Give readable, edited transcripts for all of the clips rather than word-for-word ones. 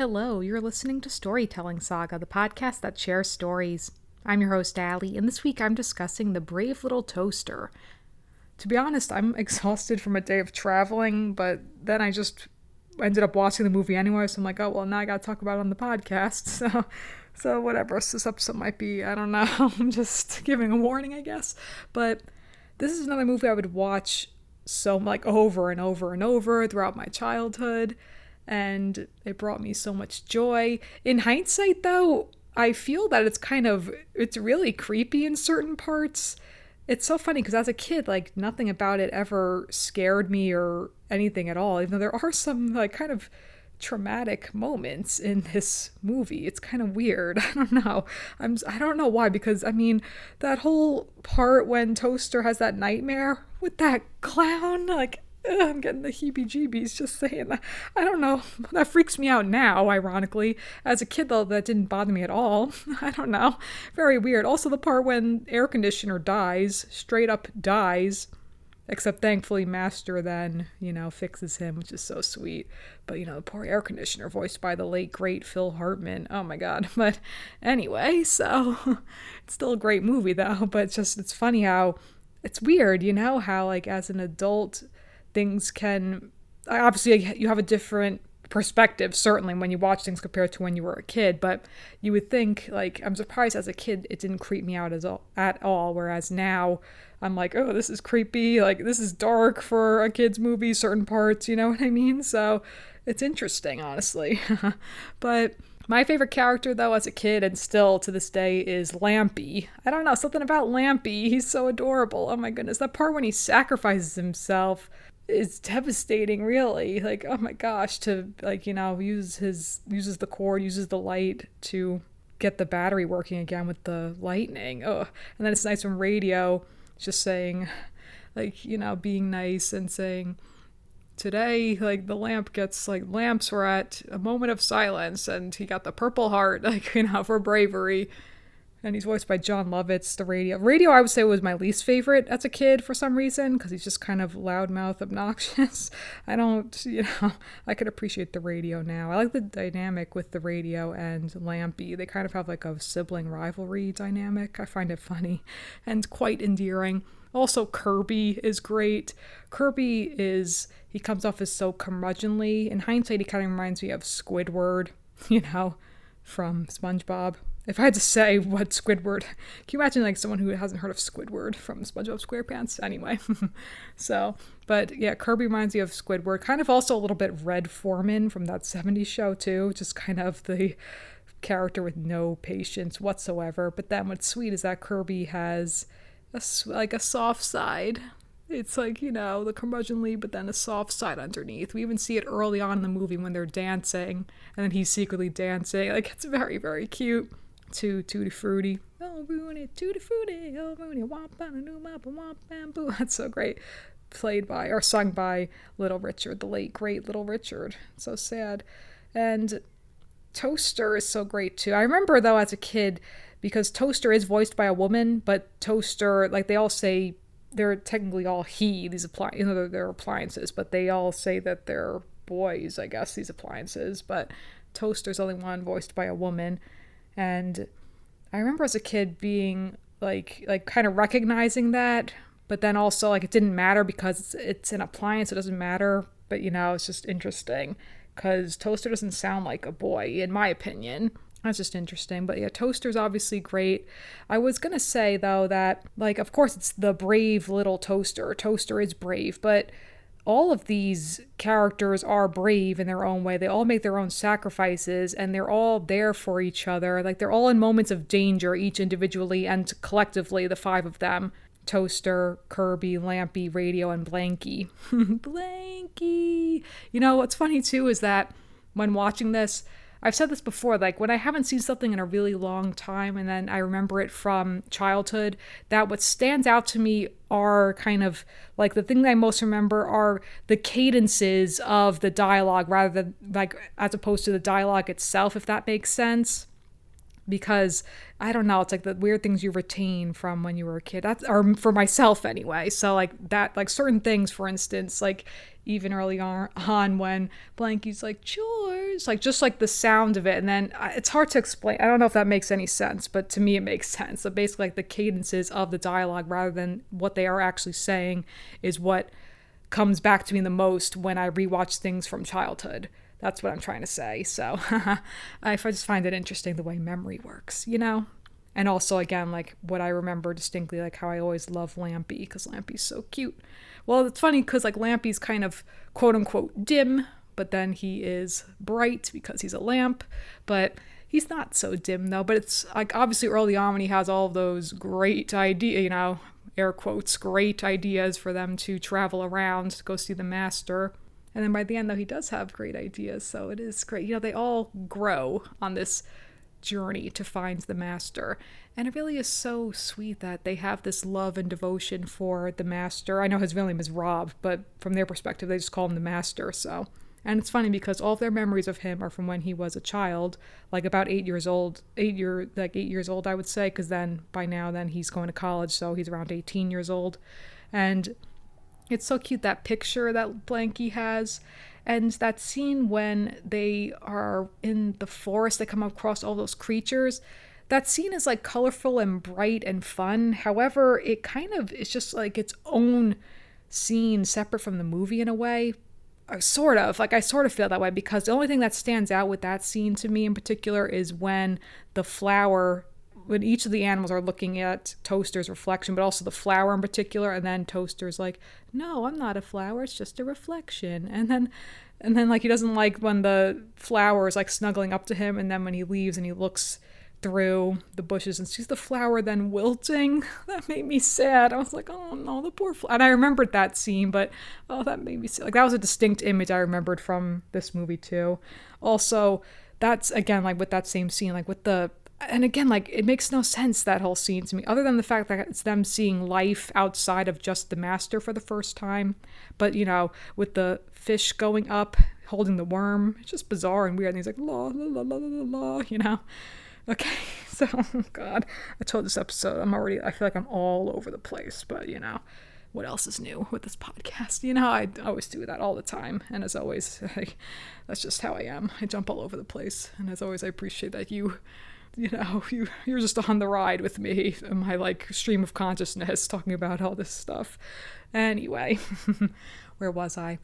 Hello, you're listening to Storytelling Saga, the podcast that shares stories. I'm your host, Allie, and this week I'm discussing The Brave Little Toaster. To be honest, I'm exhausted from a day of traveling, but then I just ended up watching the movie anyway, so I'm like, oh, well, now I gotta talk about it on the podcast, so whatever. So this episode might be, I don't know, I'm just giving a warning, I guess. But this is another movie I would watch over and over and over throughout my childhood, and it brought me so much joy. In hindsight, though, I feel that it's really creepy in certain parts. It's so funny because as a kid, like, nothing about it ever scared me or anything at all, even though there are some like kind of traumatic moments in this movie. It's kind of weird. I don't know. I don't know why, because I mean, that whole part when Toaster has that nightmare with that clown, like, I'm getting the heebie-jeebies just saying that. I don't know. That freaks me out now, ironically. As a kid, though, that didn't bother me at all. I don't know. Very weird. Also, the part when air conditioner dies, straight up dies, except thankfully Master then, fixes him, which is so sweet. But, the poor air conditioner voiced by the late, great Phil Hartman. Oh, my God. But anyway, so it's still a great movie, though. But it's funny how it's weird, how, like, as an adult, things can, obviously you have a different perspective certainly when you watch things compared to when you were a kid, but you would think, like, I'm surprised as a kid it didn't creep me out at all, whereas now I'm like, oh, this is creepy, like, this is dark for a kid's movie, certain parts, you know what I mean? So it's interesting, honestly. But my favorite character, though, as a kid and still to this day is Lampy. I don't know, something about Lampy, he's so adorable. Oh my goodness, that part when he sacrifices himself is devastating, really. Like, oh my gosh, to, like, uses the cord, uses the light to get the battery working again with the lightning. Oh, and then it's nice when Radio just saying, like, being nice and saying, today, like, the lamp gets, like, lamps were at a moment of silence, and he got the Purple Heart, like, for bravery. And he's voiced by John Lovitz, the Radio. Radio, I would say, was my least favorite as a kid for some reason, because he's just kind of loudmouth obnoxious. I could appreciate the Radio now. I like the dynamic with the Radio and Lampy. They kind of have like a sibling rivalry dynamic. I find it funny and quite endearing. Also, Kirby is great. He comes off as so curmudgeonly. In hindsight, he kind of reminds me of Squidward, from SpongeBob. If I had to say what Squidward, can you imagine, like, someone who hasn't heard of Squidward from SpongeBob SquarePants? Anyway, but yeah, Kirby reminds me of Squidward. Kind of also a little bit Red Foreman from that 70s show too, just kind of the character with no patience whatsoever. But then what's sweet is that Kirby has a soft side. It's like, the curmudgeonly, but then a soft side underneath. We even see it early on in the movie when they're dancing, and then he's secretly dancing. Like, it's very, very cute. Tutti Frutti. Oh, Rooney, Tutti Frutti. Oh, Rooney, womp, womp, womp, bamboo. That's so great. Sung by Little Richard, the late, great Little Richard. So sad. And Toaster is so great, too. I remember, though, as a kid, because Toaster is voiced by a woman, but Toaster, like, they all say, they're technically all these appliances, they're appliances, but they all say that they're boys, I guess, these appliances. But Toaster's only one voiced by a woman. And I remember as a kid being like kind of recognizing that, but then also, like, it didn't matter because it's an appliance, it doesn't matter. But it's just interesting because Toaster doesn't sound like a boy, in my opinion. That's just interesting. But yeah, Toaster's obviously great. I was gonna say, though, that, like, of course it's the brave little Toaster. Toaster is brave, but all of these characters are brave in their own way. They all make their own sacrifices, and they're all there for each other. Like, they're all in moments of danger, each individually and collectively, the five of them. Toaster, Kirby, Lampy, Radio, and Blanky. Blanky! What's funny, too, is that when watching this, I've said this before, like, when I haven't seen something in a really long time and then I remember it from childhood, that what stands out to me are kind of, like, the thing that I most remember are the cadences of the dialogue rather than, like, as opposed to the dialogue itself, if that makes sense. because I don't know, it's like the weird things you retain from when you were a kid. That's, or for myself anyway. So like that, like certain things, for instance, like even early on when Blanky's like chores, like just like the sound of it, and then it's hard to explain. I don't know if that makes any sense, but to me it makes sense. So basically, like the cadences of the dialogue rather than what they are actually saying is what comes back to me the most when I rewatch things from childhood. That's what I'm trying to say. So I just find it interesting the way memory works, you know? And also, again, like what I remember distinctly, like how I always love Lampy because Lampy's so cute. Well, it's funny because like Lampy's kind of quote unquote dim, but then he is bright because he's a lamp. But he's not so dim though. But it's like obviously early on when he has all of those great ideas, you know, air quotes, great ideas for them to travel around to go see the master. And then by the end, though, he does have great ideas, so it is great. You know, they all grow on this journey to find the master. And it really is so sweet that they have this love and devotion for the master. I know his real name is Rob, but from their perspective, they just call him the master, so. And it's funny because all of their memories of him are from when he was a child, like about 8 years old, 8 years old, I would say, because then by now, then he's going to college, so he's around 18 years old. And it's so cute, that picture that Blanky has. And that scene when they are in the forest, they come across all those creatures. That scene is like colorful and bright and fun. However, it kind of is just like its own scene separate from the movie in a way. I sort of feel that way because the only thing that stands out with that scene to me in particular is when each of the animals are looking at Toaster's reflection, but also the flower in particular, and then Toaster's like, no, I'm not a flower, it's just a reflection. And then like he doesn't like when the flower is like snuggling up to him, and then when he leaves and he looks through the bushes and sees the flower then wilting. That made me sad. I was like, oh no, the poor flower. And I remembered that scene, but oh, that made me sad. Like that was a distinct image I remembered from this movie too. Also, that's again like with that same scene, like with the and again, like, it makes no sense, that whole scene to me, other than the fact that it's them seeing life outside of just the master for the first time. But, you know, with the fish going up, holding the worm, it's just bizarre and weird. And he's like, la, la, la, la, la, la, you know? Okay, so, oh God, I told this episode, I feel like I'm all over the place, but, you know, what else is new with this podcast? You know, I always do that all the time. And as always, that's just how I am. I jump all over the place. And as always, I appreciate that you're just on the ride with me in my like stream of consciousness talking about all this stuff. Anyway, where was I?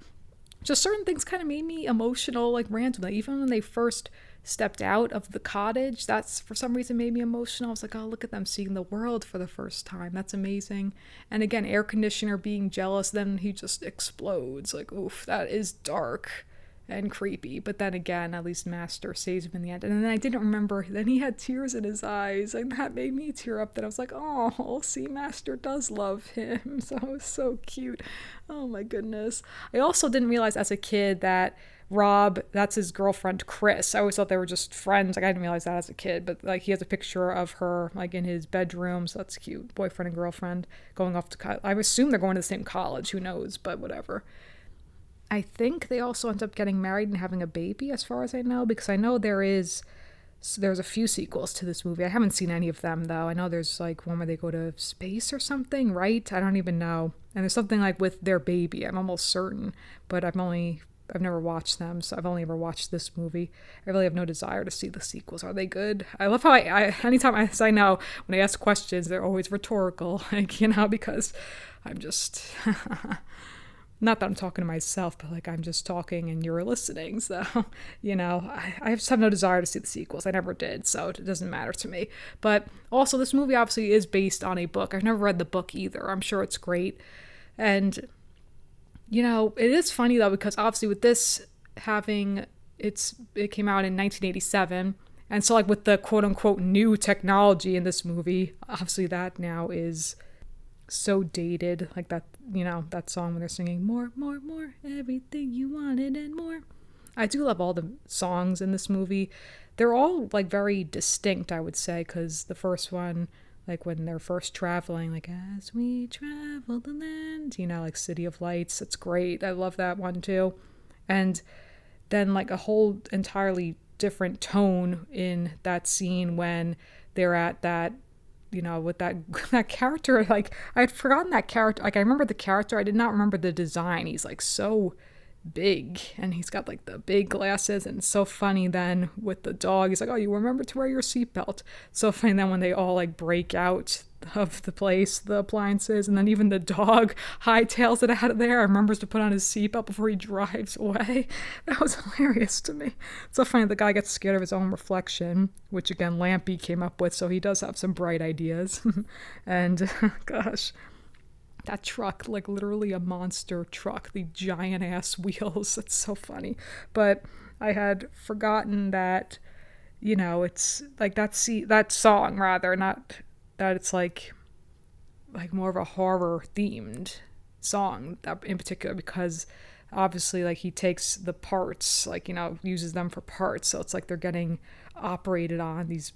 Just certain things kind of made me emotional, like randomly. Even when they first stepped out of the cottage, that's for some reason made me emotional. I was like, oh, look at them seeing the world for the first time. That's amazing. And again, air conditioner being jealous, then he just explodes. Like, oof, that is dark and creepy. But then again, at least Master saves him in the end. And then I didn't remember, then he had tears in his eyes, and that made me tear up. That I was like, oh, see, Master does love him. So it was so cute. Oh my goodness. I also didn't realize as a kid that Rob, that's his girlfriend Chris. I always thought they were just friends. Like, I didn't realize that as a kid, but like he has a picture of her like in his bedroom, so that's cute. Boyfriend and girlfriend going off to college. I assume they're going to the same college, who knows, but whatever. I think they also end up getting married and having a baby, as far as I know, because I know there's a few sequels to this movie. I haven't seen any of them, though. I know there's like one where they go to space or something, right? I don't even know. And there's something like with their baby, I'm almost certain, but I've never watched them, so I've only ever watched this movie. I really have no desire to see the sequels. Are they good? I love how anytime I know when I ask questions, they're always rhetorical, like, you know, because I'm just... Not that I'm talking to myself, but like I'm just talking and you're listening. So, you know, I just have no desire to see the sequels. I never did, so it doesn't matter to me. But also, this movie obviously is based on a book. I've never read the book either. I'm sure it's great. And, you know, it is funny though, because obviously with this it came out in 1987. And so like with the quote unquote new technology in this movie, obviously that now is so dated, like that, you know, that song when they're singing more, everything you wanted and more. I do love all the songs in this movie. They're all like very distinct, I would say, because the first one, like when they're first traveling, like as we travel the land, you know, like City of Lights, it's great. I love that one too. And then like a whole entirely different tone in that scene when they're at that, with that that character. Like, I'd forgotten that character. Like, I remember the character, I did not remember the design. He's like so big, and he's got like the big glasses, and it's so funny then with the dog. He's like, oh, you remember to wear your seatbelt. So funny then when they all like break out of the place, the appliances, and then even the dog hightails it out of there, remembers to put on his seatbelt before he drives away. That was hilarious to me. So funny, the guy gets scared of his own reflection, which again Lampy came up with, so he does have some bright ideas. And gosh, that truck, like literally a monster truck, the giant ass wheels. It's so funny. But I had forgotten that, it's like that song rather, not that it's like more of a horror themed song that in particular, because obviously like he takes the parts, like, uses them for parts. So it's like they're getting operated on these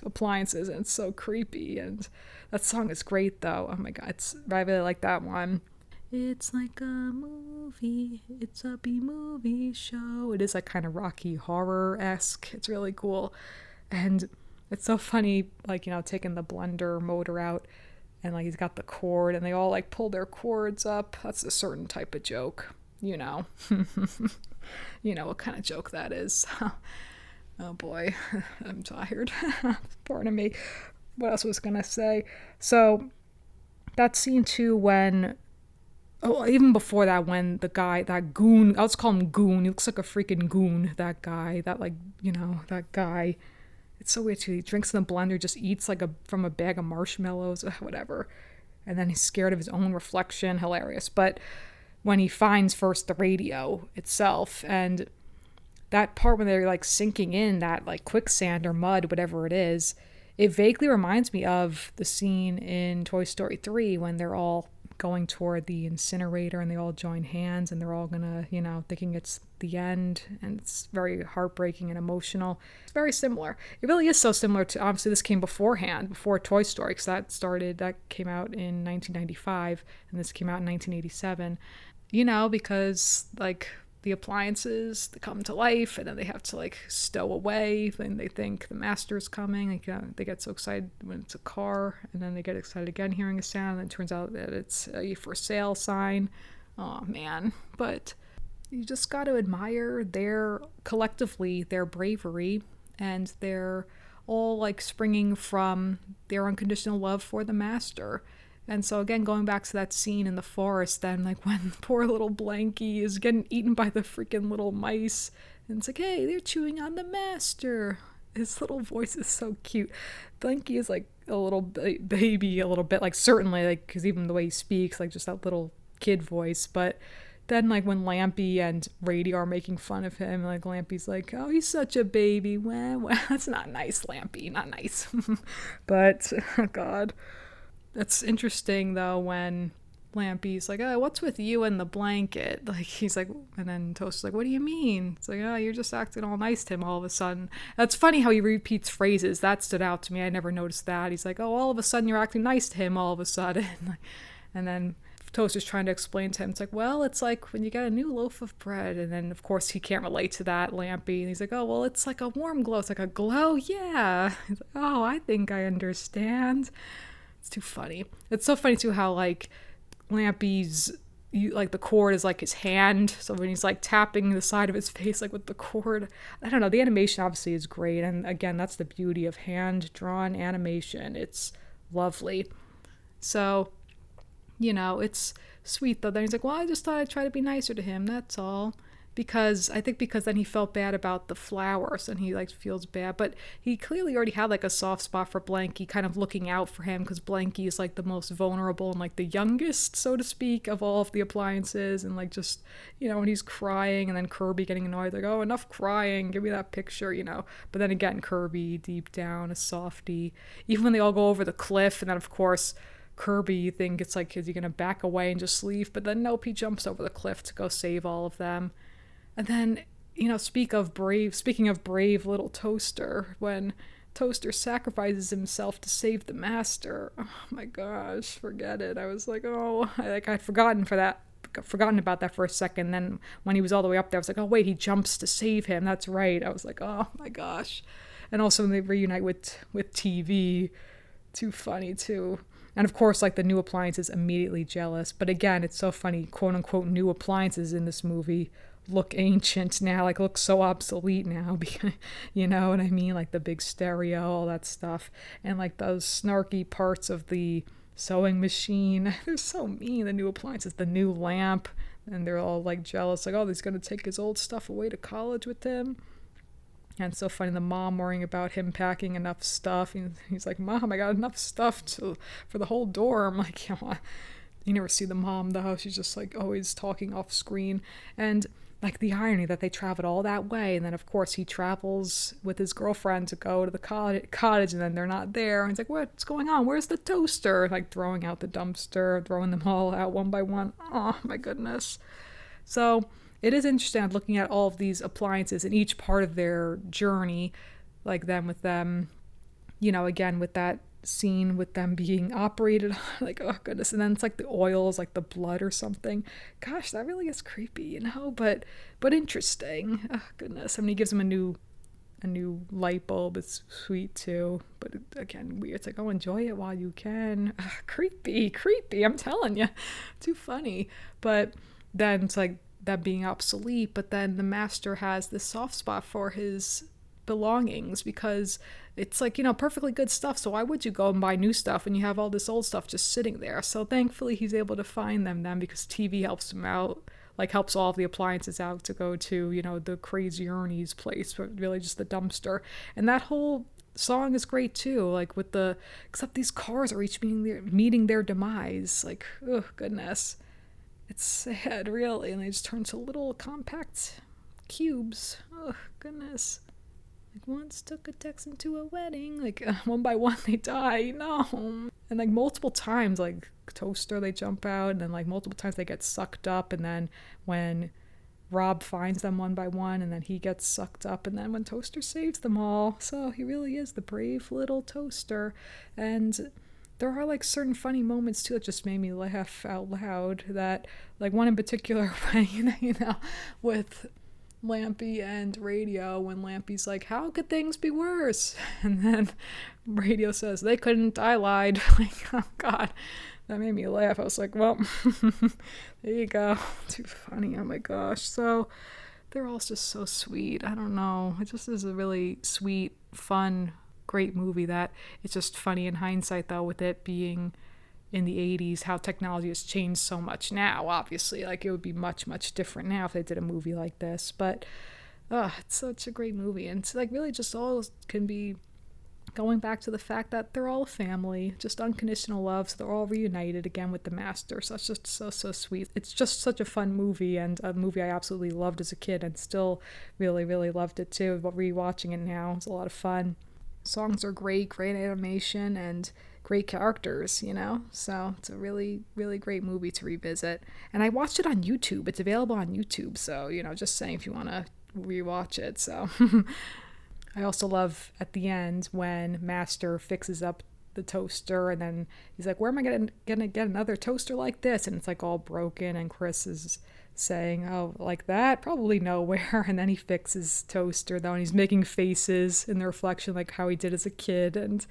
appliances, and it's so creepy. And that song is great though. Oh my god, I really like that one. It's like a movie, it's a B-movie show. It is like kind of Rocky Horror-esque. It's really cool. And it's so funny, like, taking the blender motor out, and like he's got the cord, and they all like pull their cords up. That's a certain type of joke, you know what kind of joke that is. Oh boy, I'm tired. Pardon me. What else was gonna say? So that scene too, when even before that, when the guy, that goon, I'll just call him Goon. He looks like a freaking goon. That guy, that like, that guy. It's so weird too. He drinks in the blender, just eats like from a bag of marshmallows, whatever. And then he's scared of his own reflection. Hilarious. But when he finds first the radio itself, and that part when they're like sinking in that like quicksand or mud, whatever it is, it vaguely reminds me of the scene in Toy Story 3 when they're all going toward the incinerator and they all join hands and they're all gonna, thinking it's the end, and it's very heartbreaking and emotional. It's very similar. It really is so similar to, obviously this came before Toy Story, because that came out in 1995 and this came out in 1987, because like the appliances, they come to life and then they have to like stow away. Then they think the master's coming. They get so excited when it's a car, and then they get excited again hearing a sound, and it turns out that it's a for sale sign. Oh man. But you just got to admire collectively their bravery, and they're all like springing from their unconditional love for the master. And so again, going back to that scene in the forest, then like when poor little Blanky is getting eaten by the freaking little mice, and it's like, hey, they're chewing on the master. His little voice is so cute. Blanky is like a little baby, a little bit, like certainly, like, because even the way he speaks, like just that little kid voice. But then like when Lampy and Rady are making fun of him, like Lampy's like, oh, he's such a baby. Well, that's not nice, Lampy, not nice. But oh god. That's interesting though when Lampy's like, oh, what's with you and the blanket? Like he's like, and then Toast's like, what do you mean? It's like, oh, you're just acting all nice to him all of a sudden. That's funny how he repeats phrases. That stood out to me. I never noticed that. He's like, oh, all of a sudden you're acting nice to him all of a sudden. And then Toast is trying to explain to him, it's like, well, it's like when you get a new loaf of bread. And then of course he can't relate to that, Lampy, and he's like, oh, well, it's like a warm glow. It's like a glow. Yeah. He's like, oh, I think I understand. It's too funny. It's so funny too how like Lampy's like the cord is like his hand, so when he's like tapping the side of his face like with the cord, I don't know, the animation obviously is great, and again, that's the beauty of hand drawn animation. It's lovely. So it's sweet though. Then he's like, well, I just thought I'd try to be nicer to him, that's all. Because then he felt bad about the flowers, and he like feels bad, but he clearly already had like a soft spot for Blanky, kind of looking out for him, because Blanky is like the most vulnerable and like the youngest, so to speak, of all of the appliances. And like just when he's crying, and then Kirby getting annoyed, like, oh, enough crying, give me that picture. But then again, Kirby deep down a softie. Even when they all go over the cliff, and then of course Kirby, you think it's like, is he gonna back away and just leave? But then nope, he jumps over the cliff to go save all of them. And then, speaking of brave little Toaster, when Toaster sacrifices himself to save the master, oh my gosh, forget it. I was like, oh, I'd forgotten for that forgotten about that for a second. Then when he was all the way up there, I was like, oh wait, he jumps to save him. That's right. I was like, oh my gosh. And also when they reunite with TV, too funny too. And of course, like the new appliance is immediately jealous. But again, it's so funny, quote unquote, new appliances in this movie look ancient now, like look so obsolete now, because, you know what I mean? Like the big stereo, all that stuff. And like those snarky parts of the sewing machine. They're so mean, the new appliances, the new lamp. And they're all like jealous, like, oh, he's going to take his old stuff away to college with him. And it's so funny, the mom worrying about him packing enough stuff. He's like, Mom, I got enough stuff for the whole dorm. Like, you never see the mom, though. She's just, like, always talking off screen. And, like, the irony that they traveled all that way. And then, of course, he travels with his girlfriend to go to the cottage, and then they're not there. And he's like, what's going on? Where's the toaster? Like, throwing out the dumpster, throwing them all out one by one. Oh, my goodness. So it is interesting looking at all of these appliances in each part of their journey, like them with them, you know, again, with that scene with them being operated, like, oh goodness. And then it's like the oils, like the blood or something. Gosh, that really is creepy, you know, but interesting. Oh goodness. I mean, he gives him a new light bulb. It's sweet too, but again, weird. It's like, oh, enjoy it while you can. Creepy, I'm telling you. Too funny. But then it's like that being obsolete, but then the master has this soft spot for his belongings because it's like, you know, perfectly good stuff. So why would you go and buy new stuff when you have all this old stuff just sitting there? So thankfully he's able to find them then, because TV helps him out, like helps all of the appliances out to go to, you know, the crazy Ernie's place, but really just the dumpster. And that whole song is great too, like with except these cars are each meeting their demise. Like, oh goodness. It's sad, really, and they just turn to little compact cubes. Oh, goodness. Like, once took a Texan to a wedding. Like, one by one they die. No. And, like, multiple times, like, Toaster, they jump out, and then, like, multiple times they get sucked up, and then when Rob finds them one by one, and then he gets sucked up, and then when Toaster saves them all. So he really is the brave little Toaster. And there are like certain funny moments too that just made me laugh out loud. That, like, one in particular, you know, with Lampy and Radio, when Lampy's like, how could things be worse? And then Radio says, they couldn't, I lied. Like, oh God, that made me laugh. I was like, well, there you go. Too funny. Oh my gosh. So they're all just so sweet. I don't know. It just is a really sweet, fun, great movie that it's just funny in hindsight, though, with it being in the 80s, how technology has changed so much now. Obviously, like, it would be much different now if they did a movie like this, but it's such a great movie. And it's like really just all can be going back to the fact that they're all a family, just unconditional love, so they're all reunited again with the master. So it's just so sweet. It's just such a fun movie, and a movie I absolutely loved as a kid, and still really loved it too. But rewatching it now, it's a lot of fun. Songs are great animation, and great characters, you know? So it's a really great movie to revisit. And I watched it on YouTube. It's available on YouTube, so, you know, just saying if you want to rewatch it. So I also love at the end when Master fixes up the toaster, and then he's like, where am I gonna get another toaster like this? And it's like all broken, and Chris is saying, oh, like that? Probably nowhere. And then he fixes toaster, though, and he's making faces in the reflection like how he did as a kid, and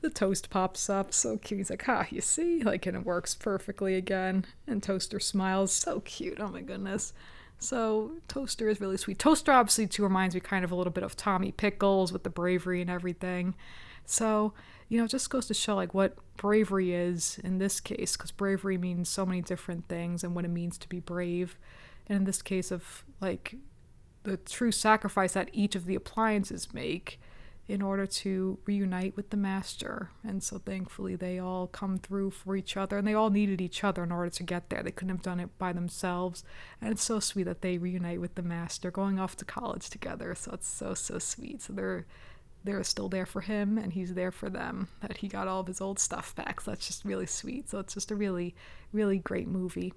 the toast pops up. So cute. He's like, you see? Like, and it works perfectly again. And Toaster smiles. So cute. Oh my goodness. So Toaster is really sweet. Toaster obviously too reminds me kind of a little bit of Tommy Pickles with the bravery and everything. So, you know, it just goes to show like what bravery is in this case, because bravery means so many different things and what it means to be brave. And in this case of like the true sacrifice that each of the appliances make in order to reunite with the master. And so thankfully they all come through for each other, and they all needed each other in order to get there. They couldn't have done it by themselves. And it's so sweet that they reunite with the master, going off to college together. So it's so sweet. So they're still there for him, and he's there for them, that he got all of his old stuff back. So that's just really sweet. So it's just a really great movie.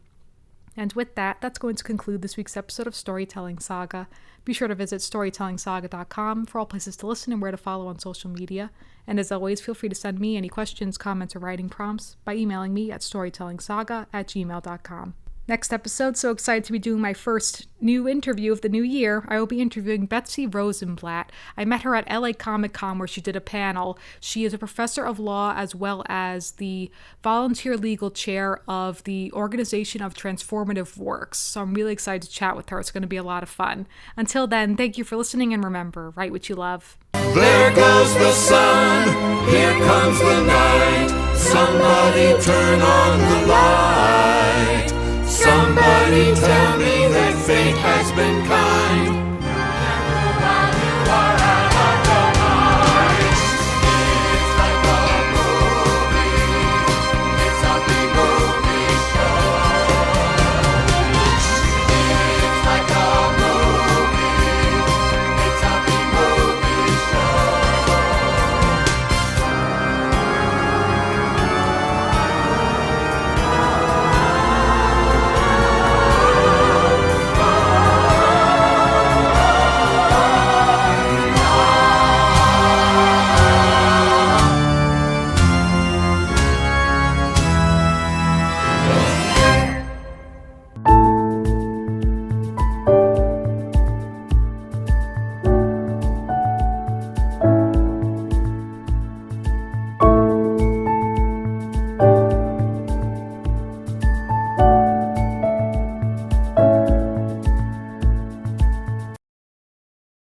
And with that, that's going to conclude this week's episode of Storytelling Saga. Be sure to visit storytellingsaga.com for all places to listen and where to follow on social media. And as always, feel free to send me any questions, comments, or writing prompts by emailing me at storytellingsaga@gmail.com. Next episode, so excited to be doing my first new interview of the new year. I will be interviewing Betsy Rosenblatt. I met her at LA Comic Con where she did a panel. She is a professor of law as well as the volunteer legal chair of the Organization of Transformative Works. So I'm really excited to chat with her. It's going to be a lot of fun. Until then, thank you for listening, and remember, write what you love. There goes the sun, here comes the night. Somebody turn on the light. Somebody tell me that fate has been kind.